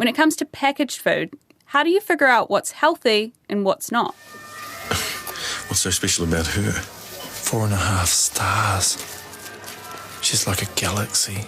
When it comes to packaged food, how do you figure out what's healthy and what's not? What's so special about her? 4.5 stars. She's like a galaxy.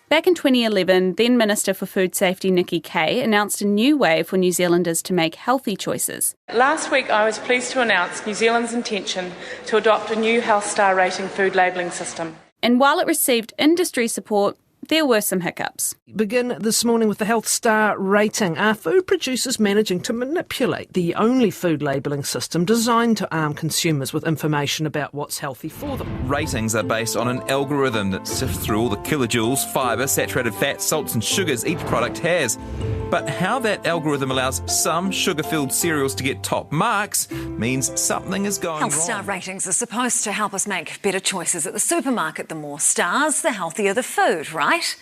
Back in 2011, then Minister for Food Safety Nikki Kaye announced a new way for New Zealanders to make healthy choices. Last week I was pleased to announce New Zealand's intention to adopt a new Health Star rating food labelling system. And while it received industry support, there were some hiccups. Begin this morning with the Health Star rating. Are food producers managing to manipulate the only food labelling system designed to arm consumers with information about what's healthy for them? Ratings are based on an algorithm that sifts through all the kilojoules, fibre, saturated fats, salts and sugars each product has. But how that algorithm allows some sugar-filled cereals to get top marks means something is going wrong. Health Star ratings are supposed to help us make better choices at the supermarket. The more stars, the healthier the food, right?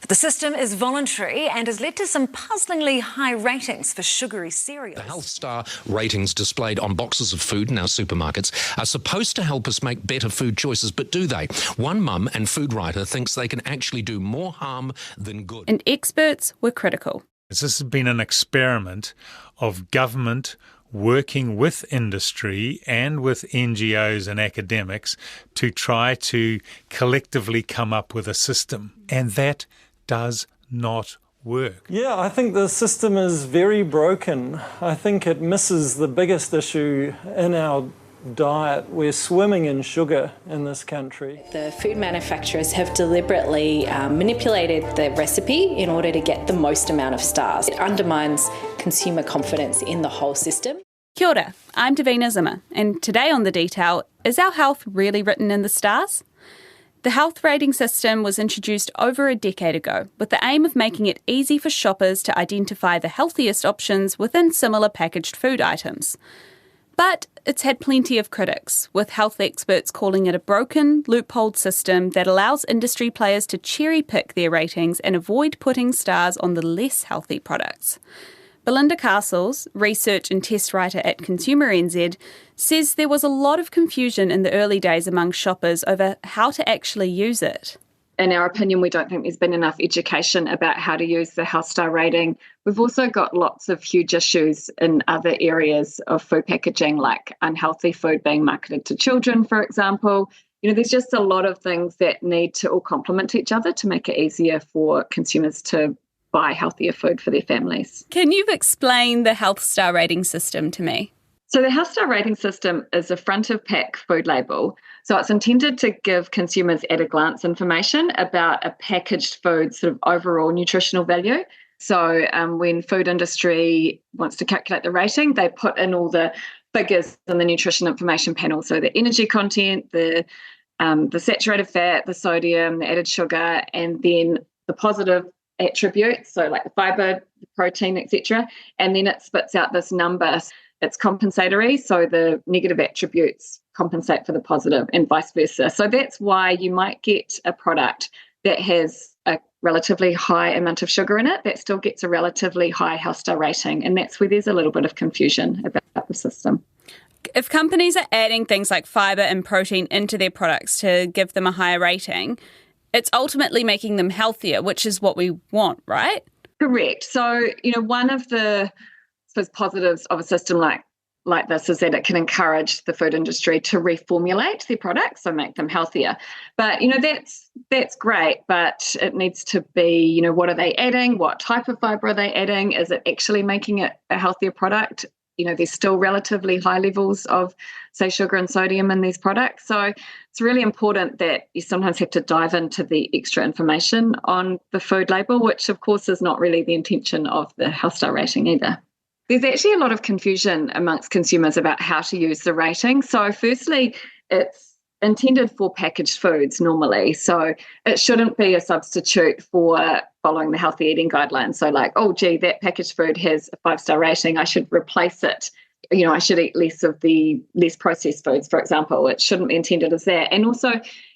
But the system is voluntary and has led to some puzzlingly high ratings for sugary cereals. The Health Star ratings displayed on boxes of food in our supermarkets are supposed to help us make better food choices, but do they? One mum and food writer thinks they can actually do more harm than good. And experts were critical. This has been an experiment of government working with industry and with NGOs and academics to try to collectively come up with a system. And that does not work. Yeah, I think the system is very broken. I think it misses the biggest issue in our diet. We're swimming in sugar in this country. The food manufacturers have deliberately manipulated the recipe in order to get the most amount of stars. It undermines consumer confidence in the whole system. Kia ora, I'm Davina Zimmer, and today on The Detail, is our health really written in the stars? The health rating system was introduced over a decade ago with the aim of making it easy for shoppers to identify the healthiest options within similar packaged food items. But it's had plenty of critics, with health experts calling it a broken, loopholed system that allows industry players to cherry-pick their ratings and avoid putting stars on the less healthy products. Belinda Castles, research and test writer at Consumer NZ, says there was a lot of confusion in the early days among shoppers over how to actually use it. In our opinion, we don't think there's been enough education about how to use the Health Star rating. We've also got lots of huge issues in other areas of food packaging, like unhealthy food being marketed to children, for example. There's just a lot of things that need to all complement each other to make it easier for consumers to buy healthier food for their families. Can you explain the Health Star rating system to me? So the Health Star rating system is a front-of-pack food label. So it's intended to give consumers at-a-glance information about a packaged food's sort of overall nutritional value. So when food industry wants to calculate the rating, they put in all the figures in the nutrition information panel. So the energy content, the saturated fat, the sodium, the added sugar, and then the positive attributes, so like the fibre, the protein, etc. And then it spits out this number. It's compensatory, so the negative attributes compensate for the positive and vice versa. So that's why you might get a product that has a relatively high amount of sugar in it that still gets a relatively high Health Star rating, and that's where there's a little bit of confusion about the system. If companies are adding things like fibre and protein into their products to give them a higher rating, it's ultimately making them healthier, which is what we want, right? Correct. So, one of the positives of a system like this is that it can encourage the food industry to reformulate their products, so make them healthier. But, that's great, but it needs to be, what are they adding? What type of fibre are they adding? Is it actually making it a healthier product? There's still relatively high levels of, say, sugar and sodium in these products. So it's really important that you sometimes have to dive into the extra information on the food label, which, of course, is not really the intention of the Health Star rating either. There's actually a lot of confusion amongst consumers about how to use the rating. So firstly, it's intended for packaged foods normally. So it shouldn't be a substitute for following the healthy eating guidelines. So like, that packaged food has a 5-star rating, I should replace it. I should eat less of the less processed foods, for example. It shouldn't be intended as that. And also,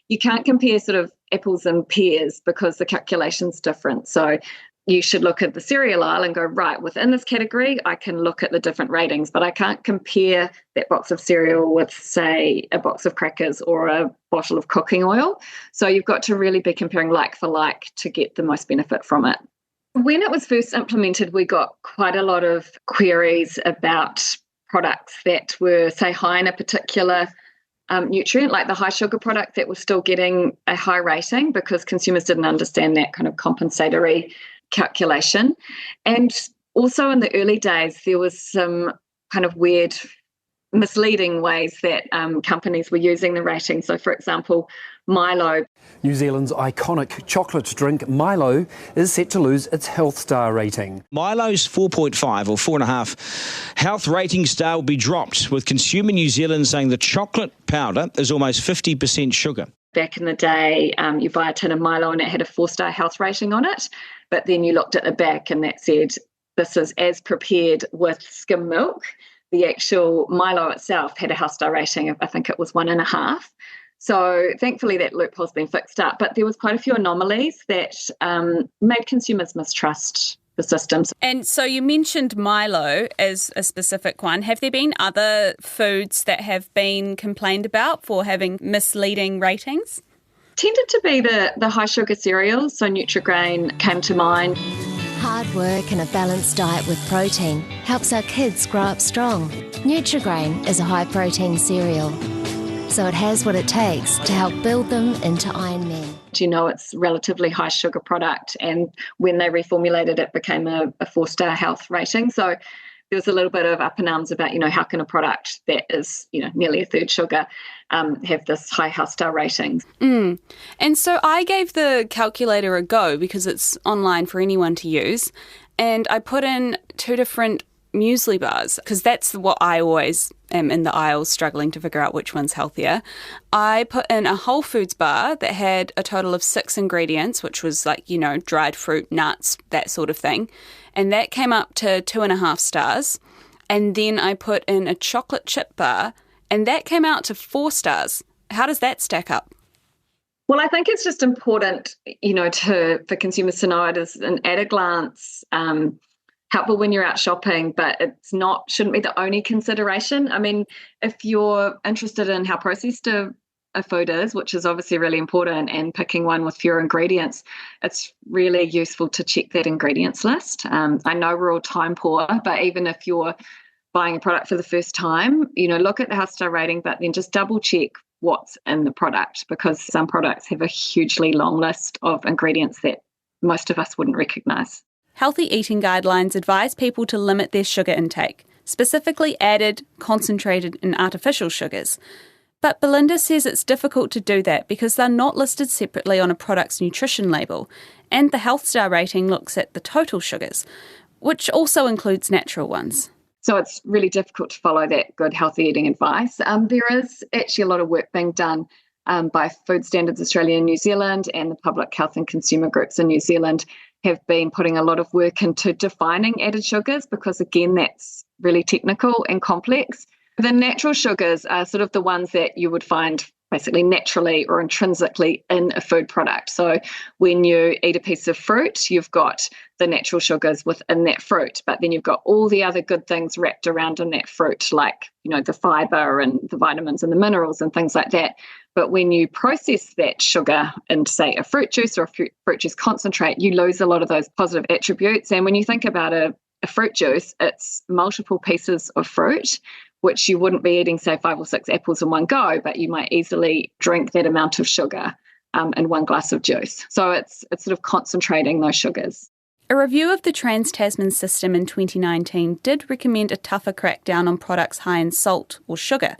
you can't compare sort of apples and pears because the calculation's different. So you should look at the cereal aisle and go, right, within this category, I can look at the different ratings, but I can't compare that box of cereal with, say, a box of crackers or a bottle of cooking oil. So you've got to really be comparing like for like to get the most benefit from it. When it was first implemented, we got quite a lot of queries about products that were, say, high in a particular nutrient, like the high sugar product that was still getting a high rating because consumers didn't understand that kind of compensatory calculation. And also in the early days, there was some kind of weird misleading ways that companies were using the rating. So, for example, Milo. New Zealand's iconic chocolate drink, Milo, is set to lose its health star rating. Milo's 4.5 or 4.5 health rating star will be dropped, with Consumer New Zealand saying the chocolate powder is almost 50% sugar. Back in the day, you buy a tin of Milo and it had a 4-star health rating on it, but then you looked at the back and that said, this is as prepared with skim milk. The actual Milo itself had a health star rating of, I think it was 1.5. So thankfully that loophole's been fixed up, but there was quite a few anomalies that made consumers mistrust the systems. And so you mentioned Milo as a specific one. Have there been other foods that have been complained about for having misleading ratings? Tended to be the high sugar cereals, so Nutri-Grain came to mind. Hard work and a balanced diet with protein helps our kids grow up strong. Nutri-Grain is a high-protein cereal, so it has what it takes to help build them into Iron Men. You know, it's a relatively high sugar product, and when they reformulated it became a 4-star health rating. So there was a little bit of up and arms about, how can a product that is, nearly a third sugar have this high health star rating. And so I gave the calculator a go because it's online for anyone to use. And I put in 2 different muesli bars because that's what I always am in the aisles struggling to figure out which one's healthier. I put in a Whole Foods bar that had a total of 6 ingredients, which was like, dried fruit, nuts, that sort of thing. And that came up to 2.5 stars. And then I put in a chocolate chip bar and that came out to 4 stars. How does that stack up? Well, I think it's just important, for consumers to know it is an at a glance helpful when you're out shopping, but shouldn't be the only consideration. I mean, if you're interested in how processed a food is, which is obviously really important, and picking one with fewer ingredients, it's really useful to check that ingredients list. I know we're all time poor, but even if you're buying a product for the first time, look at the health star rating, but then just double check what's in the product, because some products have a hugely long list of ingredients that most of us wouldn't recognise. Healthy eating guidelines advise people to limit their sugar intake, specifically added, concentrated and artificial sugars. But Belinda says it's difficult to do that because they're not listed separately on a product's nutrition label, and the health star rating looks at the total sugars, which also includes natural ones. So it's really difficult to follow that good healthy eating advice. There is actually a lot of work being done by Food Standards Australia and New Zealand, and the public health and consumer groups in New Zealand have been putting a lot of work into defining added sugars, because again, that's really technical and complex. The natural sugars are sort of the ones that you would find basically naturally or intrinsically in a food product. So when you eat a piece of fruit, you've got the natural sugars within that fruit, but then you've got all the other good things wrapped around in that fruit, like, the fibre and the vitamins and the minerals and things like that. But when you process that sugar into, say, a fruit juice or a fruit juice concentrate, you lose a lot of those positive attributes. And when you think about a fruit juice, it's multiple pieces of fruit, which you wouldn't be eating, say, 5 or 6 apples in one go, but you might easily drink that amount of sugar in one glass of juice. So it's sort of concentrating those sugars. A review of the Trans-Tasman system in 2019 did recommend a tougher crackdown on products high in salt or sugar.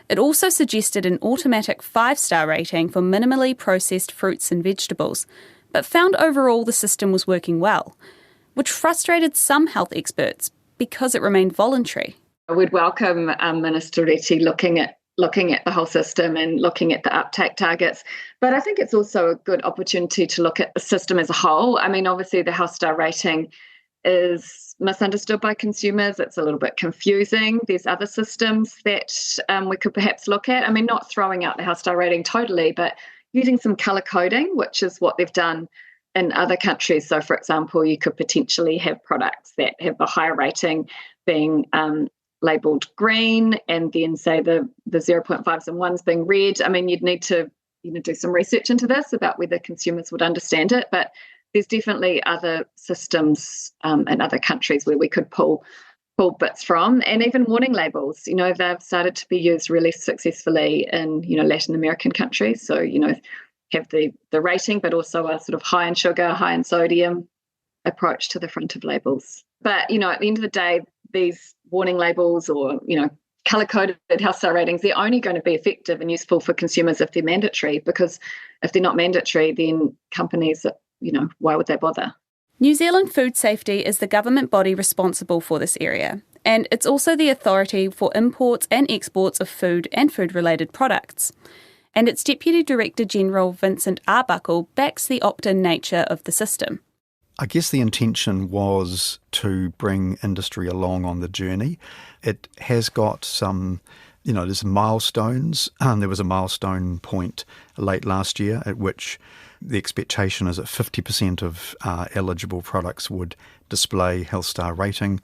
It also suggested an automatic 5-star rating for minimally processed fruits and vegetables, but found overall the system was working well, which frustrated some health experts because it remained voluntary. I would welcome Minister Reti looking at the whole system and looking at the uptake targets. But I think it's also a good opportunity to look at the system as a whole. I mean, obviously the health star rating is misunderstood by consumers. It's a little bit confusing. There's other systems that we could perhaps look at. I mean, not throwing out the health star rating totally, but using some colour coding, which is what they've done in other countries. So, for example, you could potentially have products that have a higher rating being labelled green, and then say the 0.5s and 1s being red. I mean, you'd need to do some research into this about whether consumers would understand it, but there's definitely other systems in other countries where we could pull bits from, and even warning labels. They've started to be used really successfully in Latin American countries. So have the rating, but also a sort of high in sugar, high in sodium approach to the front of labels. But at the end of the day, these warning labels or colour-coded health star ratings, they're only going to be effective and useful for consumers if they're mandatory, because if they're not mandatory, then companies, why would they bother? New Zealand Food Safety is the government body responsible for this area, and it's also the authority for imports and exports of food and food-related products. And its Deputy Director General Vincent Arbuckle backs the opt-in nature of the system. I guess the intention was to bring industry along on the journey. It has got some, there's milestones. There was a milestone point late last year at which the expectation is that 50% of eligible products would display Health Star rating.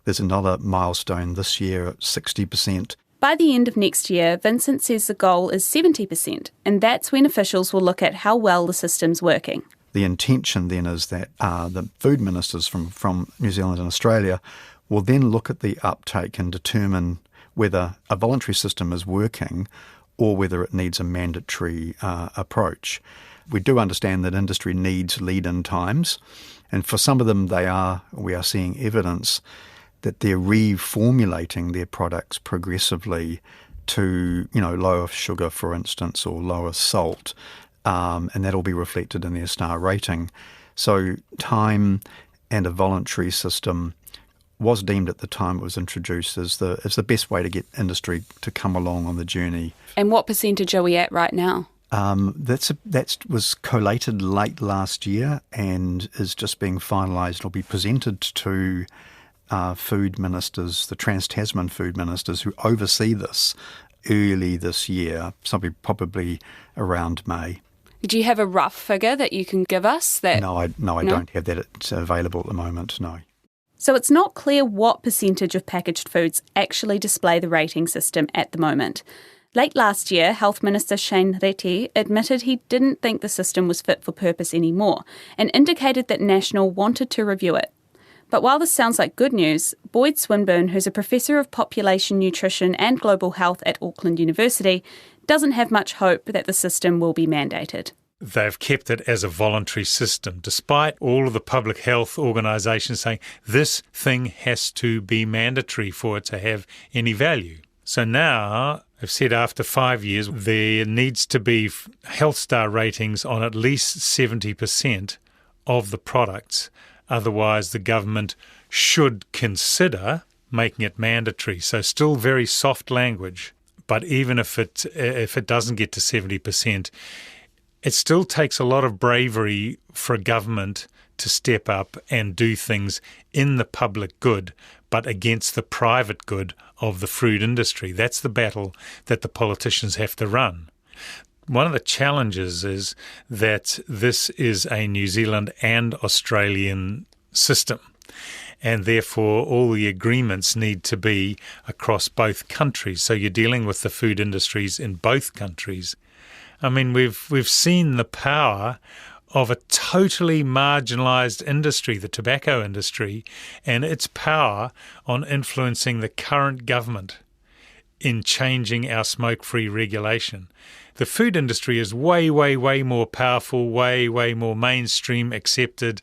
There's another milestone this year at 60%. By the end of next year, Vincent says the goal is 70%, and that's when officials will look at how well the system's working. The intention then is that the food ministers from New Zealand and Australia will then look at the uptake and determine whether a voluntary system is working or whether it needs a mandatory approach. We do understand that industry needs lead-in times, and for some of them we are seeing evidence that they're reformulating their products progressively to, lower sugar, for instance, or lower salt. And that'll be reflected in their star rating. So time and a voluntary system was deemed at the time it was introduced as the best way to get industry to come along on the journey. And what percentage are we at right now? That was collated late last year and is just being finalised. It'll be presented to food ministers, the Trans-Tasman food ministers who oversee this early this year, probably around May. Do you have a rough figure that you can give us? No, I don't have that available at the moment, no. So it's not clear what percentage of packaged foods actually display the rating system at the moment. Late last year, Health Minister Shane Reti admitted he didn't think the system was fit for purpose anymore and indicated that National wanted to review it. But while this sounds like good news, Boyd Swinburne, who's a professor of population nutrition and global health at Auckland University, doesn't have much hope that the system will be mandated. They've kept it as a voluntary system, despite all of the public health organisations saying this thing has to be mandatory for it to have any value. So now they've said after 5 years there needs to be Health Star ratings on at least 70% of the products. Otherwise, the government should consider making it mandatory. So still very soft language. But even if it doesn't get to 70%, it still takes a lot of bravery for a government to step up and do things in the public good, but against the private good of the food industry. That's the battle that the politicians have to run. One of the challenges is that this is a New Zealand and Australian system, and therefore all the agreements need to be across both countries. So you're dealing with the food industries in both countries. I mean, we've seen the power of a totally marginalised industry, the tobacco industry, and its power on influencing the current government in changing our smoke-free regulation. The food industry is way, way, way more powerful, way, way more mainstream accepted,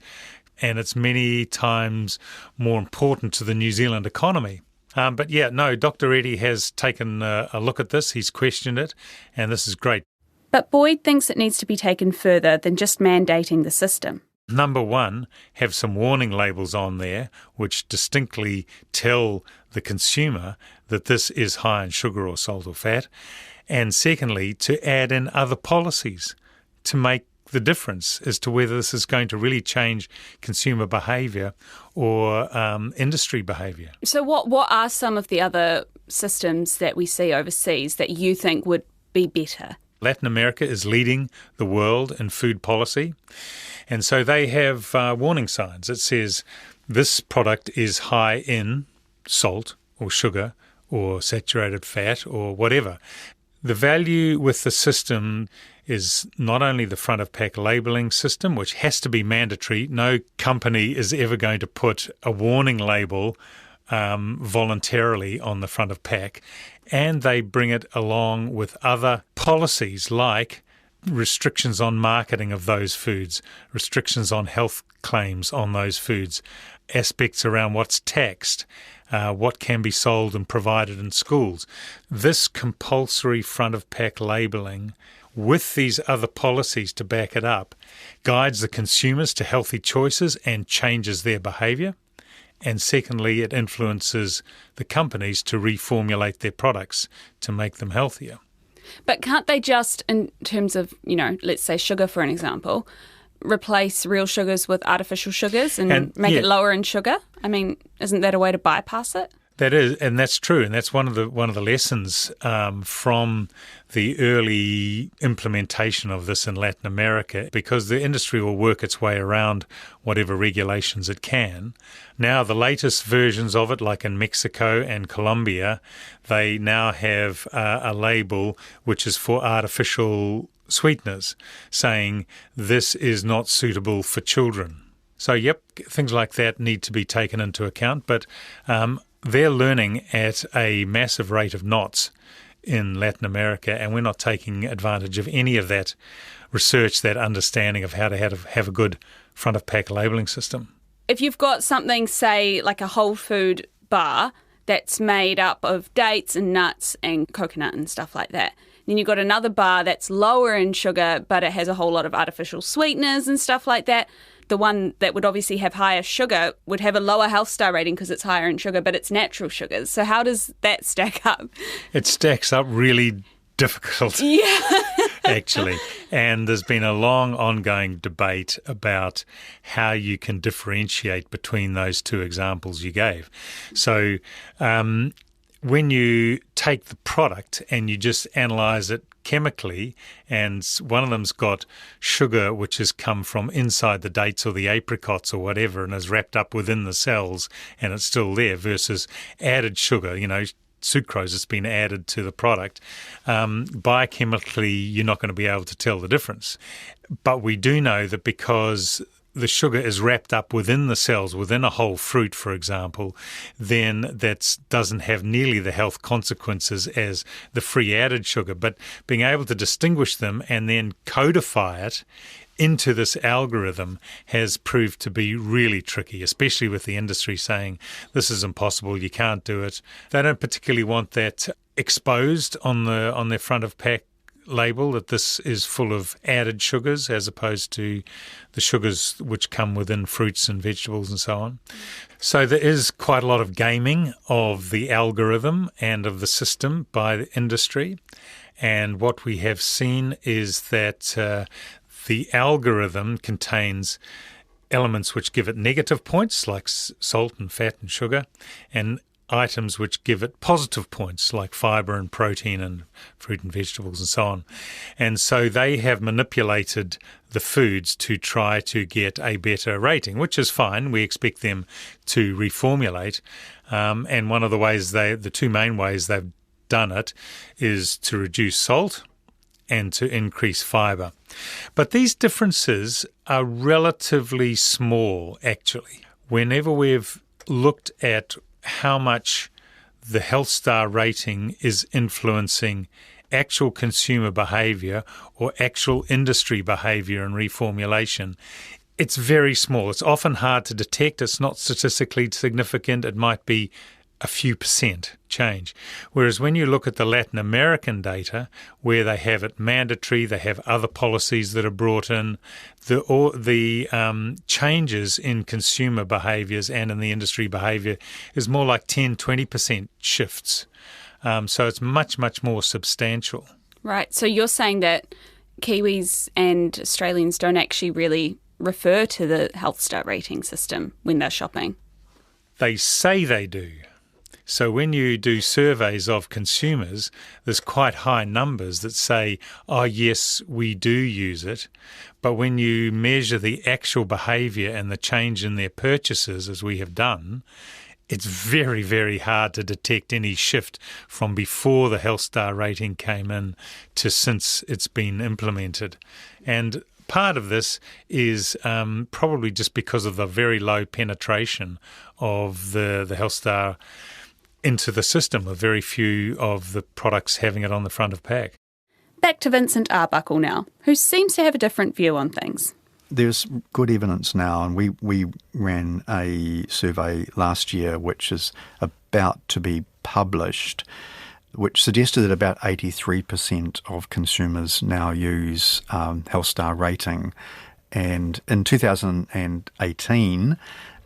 and it's many times more important to the New Zealand economy. Dr. Reti has taken a look at this, he's questioned it, and this is great. But Boyd thinks it needs to be taken further than just mandating the system. Number one, have some warning labels on there which distinctly tell the consumer that this is high in sugar or salt or fat. And secondly, to add in other policies to make the difference as to whether this is going to really change consumer behaviour or industry behaviour. So what are some of the other systems that we see overseas that you think would be better? Latin America is leading the world in food policy, and so they have warning signs. It says this product is high in salt or sugar or saturated fat or whatever. The value with the system is not only the front of pack labelling system, which has to be mandatory. No company is ever going to put a warning label voluntarily on the front of pack, and they bring it along with other policies like restrictions on marketing of those foods, restrictions on health claims on those foods, aspects around what's taxed, what can be sold and provided in schools. This compulsory front of pack labelling, with these other policies to back it up, guides the consumers to healthy choices and changes their behaviour. And secondly, it influences the companies to reformulate their products to make them healthier. But can't they just, in terms of, let's say sugar for an example, replace real sugars with artificial sugars and make it lower in sugar? I mean, isn't that a way to bypass it? That is, and that's true, and that's one of the lessons from the early implementation of this in Latin America, because the industry will work its way around whatever regulations it can. Now, the latest versions of it, like in Mexico and Colombia, they now have a label which is for artificial sweeteners, saying this is not suitable for children. So, things like that need to be taken into account, but they're learning at a massive rate of knots in Latin America, and we're not taking advantage of any of that research, that understanding of how to have a good front-of-pack labelling system. If you've got something, say, like a whole food bar that's made up of dates and nuts and coconut and stuff like that, then you've got another bar that's lower in sugar, but it has a whole lot of artificial sweeteners and stuff like that. The one that would obviously have higher sugar would have a lower health star rating because it's higher in sugar, but it's natural sugars. So how does that stack up? It stacks up really difficult, actually. And there's been a long ongoing debate about how you can differentiate between those two examples you gave. So when you take the product and you just analyse it chemically, and one of them's got sugar which has come from inside the dates or the apricots or whatever and is wrapped up within the cells and it's still there, versus added sugar, sucrose that's been added to the product, biochemically you're not going to be able to tell the difference. But we do know that because the sugar is wrapped up within the cells, within a whole fruit, for example, then that doesn't have nearly the health consequences as the free added sugar. But being able to distinguish them and then codify it into this algorithm has proved to be really tricky, especially with the industry saying this is impossible, you can't do it. They don't particularly want that exposed on their front of pack label, that this is full of added sugars as opposed to the sugars which come within fruits and vegetables and so on. So there is quite a lot of gaming of the algorithm and of the system by the industry. And what we have seen is that the algorithm contains elements which give it negative points, like salt and fat and sugar, and items which give it positive points, like fibre and protein and fruit and vegetables and so on. And so they have manipulated the foods to try to get a better rating, which is fine. We expect them to reformulate. And one of the ways the two main ways they've done it is to reduce salt and to increase fibre. But these differences are relatively small, actually. Whenever we've looked at how much the health star rating is influencing actual consumer behaviour or actual industry behaviour and reformulation, it's very small. It's often hard to detect. It's not statistically significant. It might be a few percent change. Whereas when you look at the Latin American data, where they have it mandatory, they have other policies that are brought in, the changes in consumer behaviours and in the industry behaviour is more like 10-20% shifts. So it's much, much more substantial. Right. So you're saying that Kiwis and Australians don't actually really refer to the health star rating system when they're shopping? They say they do. So when you do surveys of consumers, there's quite high numbers that say, oh, yes, we do use it. But when you measure the actual behaviour and the change in their purchases, as we have done, it's very, very hard to detect any shift from before the Health Star rating came in to since it's been implemented. And part of this is probably just because of the very low penetration of the Health Star into the system, with very few of the products having it on the front of pack. Back to Vincent Arbuckle now, who seems to have a different view on things. There's good evidence now, and we ran a survey last year which is about to be published, which suggested that about 83% of consumers now use Health Star rating. And in 2018,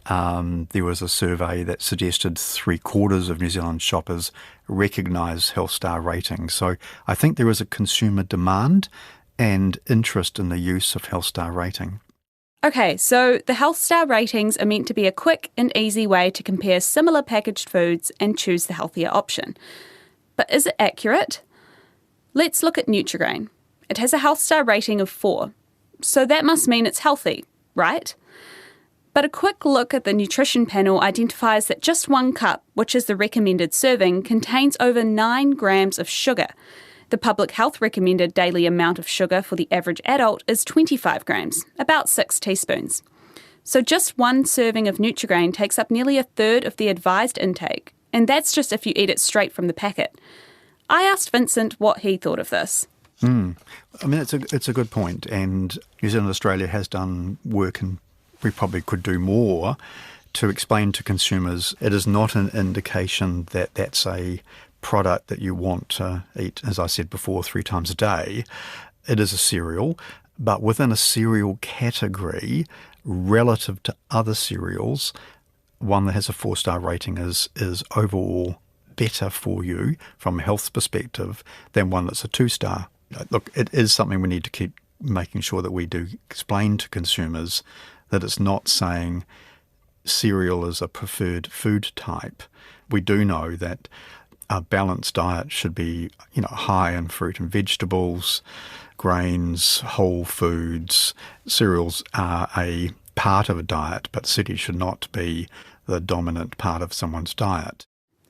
there was a survey that suggested 3/4 of New Zealand shoppers recognise Health Star rating. So I think there is a consumer demand and interest in the use of Health Star rating. Okay, so the Health Star ratings are meant to be a quick and easy way to compare similar packaged foods and choose the healthier option. But is it accurate? Let's look at Nutrigrain. It has a Health Star rating of 4, so that must mean it's healthy, right? But a quick look at the nutrition panel identifies that just 1 cup, which is the recommended serving, contains over 9 grams of sugar. The public health recommended daily amount of sugar for the average adult is 25 grams, about 6 teaspoons. So just 1 serving of Nutrigrain takes up nearly 1/3 of the advised intake, and that's just if you eat it straight from the packet. I asked Vincent what he thought of this. I mean, it's a good point, and New Zealand Australia has done work, and we probably could do more to explain to consumers it is not an indication that that's a product that you want to eat, as I said before, 3 times a day. It is a cereal, but within a cereal category, relative to other cereals, one that has a 4-star rating is overall better for you from a health perspective than one that's a 2-star. Look, it is something we need to keep making sure that we do explain to consumers, that it's not saying cereal is a preferred food type. We do know that a balanced diet should be, high in fruit and vegetables, grains, whole foods. Cereals are a part of a diet, but certainly should not be the dominant part of someone's diet.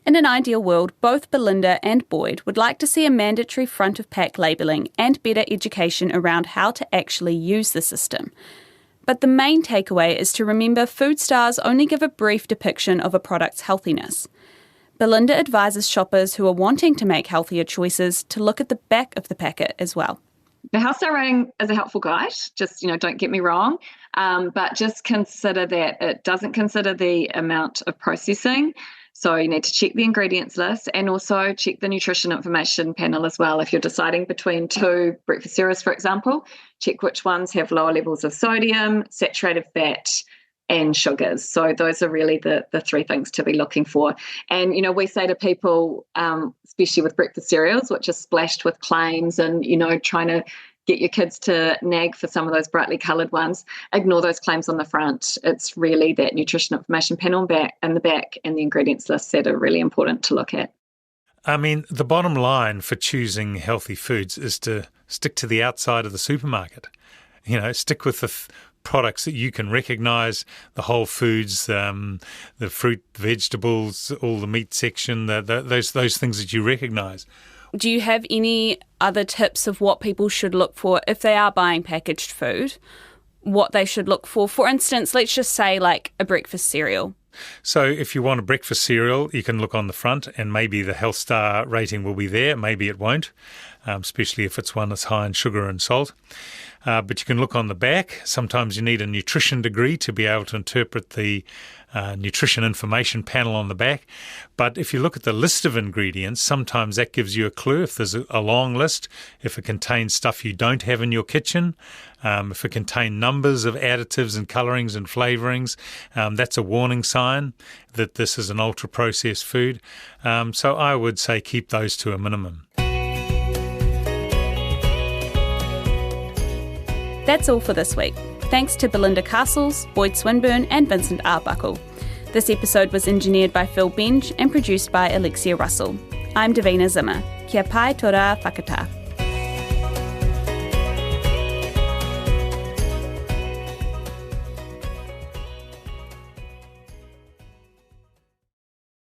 In an ideal world, both Belinda and Boyd would like to see a mandatory front-of-pack labelling and better education around how to actually use the system. But the main takeaway is to remember food stars only give a brief depiction of a product's healthiness. Belinda advises shoppers who are wanting to make healthier choices to look at the back of the packet as well. The Health Star rating is a helpful guide, just, don't get me wrong, but just consider that it doesn't consider the amount of processing. So you need to check the ingredients list and also check the nutrition information panel as well. If you're deciding between 2 breakfast cereals, for example, check which ones have lower levels of sodium, saturated fat, and sugars. So those are really the 3 things to be looking for. And, we say to people, especially with breakfast cereals, which are splashed with claims and, trying to get your kids to nag for some of those brightly coloured ones, ignore those claims on the front. It's really that nutrition information panel in the back and the ingredients list that are really important to look at. I mean, the bottom line for choosing healthy foods is to stick to the outside of the supermarket. Stick with the products that you can recognise, the whole foods, the fruit, vegetables, all the meat section, those things that you recognise. Do you have any other tips of what people should look for if they are buying packaged food? What they should look for? For instance, let's just say like a breakfast cereal. So if you want a breakfast cereal, you can look on the front and maybe the Health Star rating will be there. Maybe it won't, especially if it's one that's high in sugar and salt. But you can look on the back. Sometimes you need a nutrition degree to be able to interpret the nutrition information panel on the back. But if you look at the list of ingredients, sometimes that gives you a clue if there's a long list, if it contains stuff you don't have in your kitchen, if it contains numbers of additives and colourings and flavourings, that's a warning sign that this is an ultra-processed food. So I would say keep those to a minimum. That's all for this week. Thanks to Belinda Castles, Boyd Swinburne and Vincent Arbuckle. This episode was engineered by Phil Benj and produced by Alexia Russell. I'm Davina Zimmer. Kia pai tō rā whakatā.